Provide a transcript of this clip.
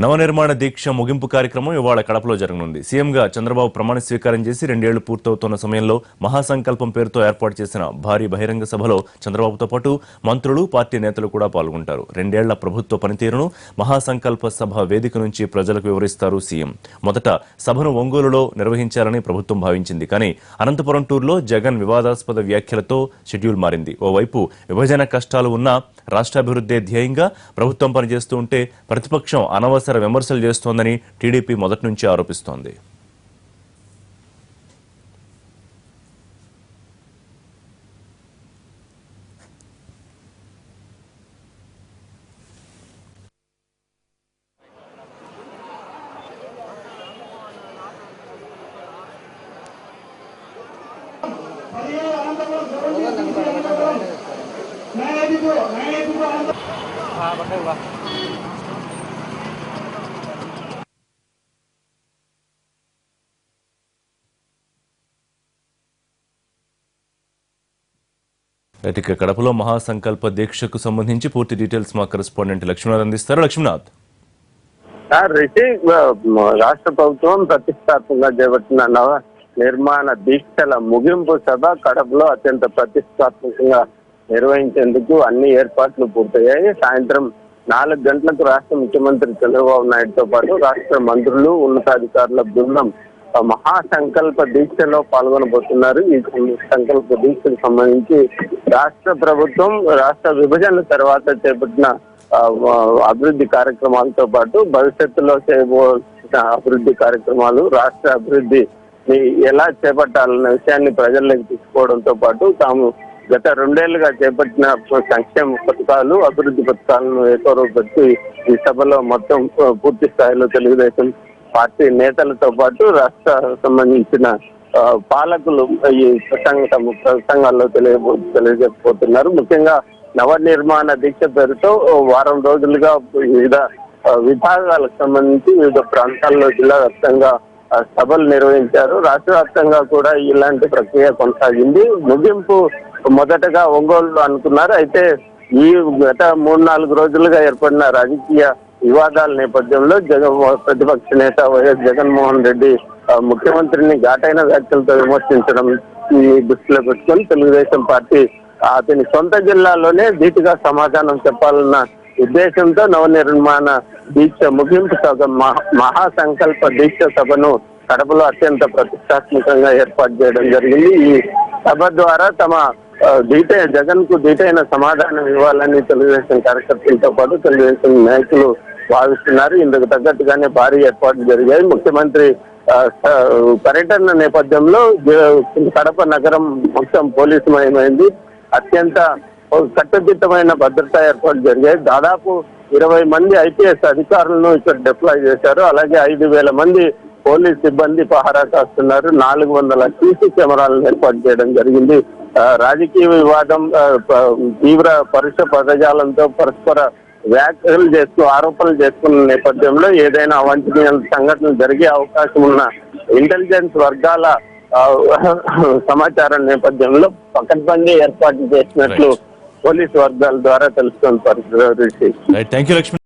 నవనిర్మాణ దీక్ష ముగింపు కార్యక్రమం ఇవాళ కడపలో జరగనుంది. సీఎంగా చంద్రబాబు ప్రమాణ స్వీకారం చేసి 2 ఏళ్లు పూర్తవుతున్న సమయంలో మహాసంకల్పం పేరుతో ఏర్పాటు చేసిన భారీ బహిరంగ సభలో చంద్రబాబుతో పాటు మంత్రులు, పార్టీ నేతలు కూడా పాల్గొంటారు. 2 ఏళ్ల ప్రభుత్వ పనితీరును మహాసంకల్ప సభ వేదిక నుంచి ప్రజలకు వివరిస్తారు సీఎం. మొదట సభను ఒంగోలులో నిర్వహించాలని ప్రభుత్వం భావించింది. కానీ అనంతపురం టూర్లో జగన్ వివాదాస్పద వ్యాఖ్యలతో షెడ్యూల్ మారింది. ఓవైపు విభజన కష్టాలు ఉన్నా రాష్ట్రాభివృద్ధే ధ్యేయంగా ప్రభుత్వం పనిచేస్తూ ఉంటే ప్రతిపక్షం అనవసర విమర్శలు చేస్తోందని టీడీపీ మొదటి నుంచి ఆరోపిస్తోంది. ఇక కడపలో మహాసంకల్ప దీక్షకు సంబంధించి పూర్తి డీటెయిల్స్ మా కరెస్పాండెంట్ లక్ష్మీనాథ్ అందిస్తారు. లక్ష్మీనాథ్, రాష్ట్ర ప్రభుత్వం ప్రతిష్టాత్మకంగా చేపట్టిన నవ నిర్మాణ దీక్షల ముగింపు సభ కడపలో అత్యంత ప్రతిష్టాత్మకంగా నిర్వహించేందుకు అన్ని ఏర్పాట్లు పూర్తయ్యాయి. సాయంత్రం 4 గంటలకు రాష్ట్ర ముఖ్యమంత్రి చంద్రబాబు నాయుడుతో పాటు రాష్ట్ర మంత్రులు, ఉన్నతాధికారుల బృందం మహాసంకల్ప దీక్షలో పాల్గొనబోతున్నారు. ఈ సంకల్ప దీక్షకు సంబంధించి రాష్ట్ర ప్రభుత్వం రాష్ట్ర విభజన తర్వాత చేపట్టిన అభివృద్ధి కార్యక్రమాలతో పాటు భవిష్యత్తులో చేయబోతున్న అభివృద్ధి కార్యక్రమాలు, రాష్ట్ర అభివృద్ధిని ఎలా చేపట్టాలన్న విషయాన్ని ప్రజల్లోకి తీసుకోవడంతో పాటు తాము గత 2 ఏళ్లుగా చేపట్టిన సంక్షేమ పథకాలు, అభివృద్ధి పథకాలను ఏకరూపెట్టి ఈ సభలో మొత్తం పూర్తి స్థాయిలో తెలుగుదేశం పార్టీ నేతలతో పాటు రాష్ట్ర సంబంధించిన పాలకులు ఈ ప్రసంగాల్లో తెలియజేయబోతున్నారు. ముఖ్యంగా నవనిర్మాణ దీక్ష పేరుతో వారం రోజులుగా వివిధ విభాగాలకు సంబంధించి వివిధ ప్రాంతాల్లో జిల్లా వ్యాప్తంగా సభలు నిర్వహించారు. రాష్ట్ర వ్యాప్తంగా కూడా ఇలాంటి ప్రక్రియ కొనసాగింది. ముగింపు మొదటగా ఒంగోలు అనుకున్నారు. అయితే ఈ గత 3-4 రోజులుగా ఏర్పడిన రాజకీయ వివాదాల నేపథ్యంలో ప్రతిపక్ష నేత వైఎస్ జగన్మోహన్ రెడ్డి ముఖ్యమంత్రిని ఘాటైన వ్యాఖ్యలతో విమర్శించడం దృష్టిలో పెట్టుకొని తెలుగుదేశం పార్టీ అతని సొంత జిల్లాలోనే ధీటుగా సమాధానం చెప్పాలన్న ఉద్దేశంతో నవనిర్మాణ దీక్ష ముగింపు సభ మహాసంకల్ప దీక్ష సభను కడపలో అత్యంత ప్రతిష్టాత్మకంగా ఏర్పాటు చేయడం జరిగింది. ఈ సభ ద్వారా తమ జగన్ కు ధీటైన సమాధానం ఇవ్వాలని తెలుగుదేశం కార్యకర్తలతో పాటు తెలుగుదేశం నాయకులు భావిస్తున్నారు. ఇందుకు తగ్గట్టుగానే భారీ ఏర్పాట్లు జరిగాయి. ముఖ్యమంత్రి పర్యటన నేపథ్యంలో కడప నగరం మొత్తం పోలీసుమయమైంది. అత్యంత కట్టుదిట్టమైన భద్రతా ఏర్పాట్లు జరిగాయి. దాదాపు 20 మంది ఐపీఎస్ అధికారులను ఇక్కడ డిప్లాయ్ చేశారు. అలాగే 5,000 మంది పోలీస్ సిబ్బంది పహారా కాస్తున్నారు. 400 సీసీ కెమెరాలను ఏర్పాటు చేయడం జరిగింది. రాజకీయ వివాదం, తీవ్ర పరుష పదజాలంతో పరస్పర వ్యాఖ్యలు చేస్తూ ఆరోపణలు చేసుకున్న నేపథ్యంలో ఏదైనా అవాంఛనీయ సంఘటనలు జరిగే అవకాశం ఉన్న ఇంటెలిజెన్స్ వర్గాల సమాచారం నేపథ్యంలో పకడ్బందీ ఏర్పాటు చేసినట్లు పోలీసు వర్గాల ద్వారా తెలుసుకున్న పరిస్థితి.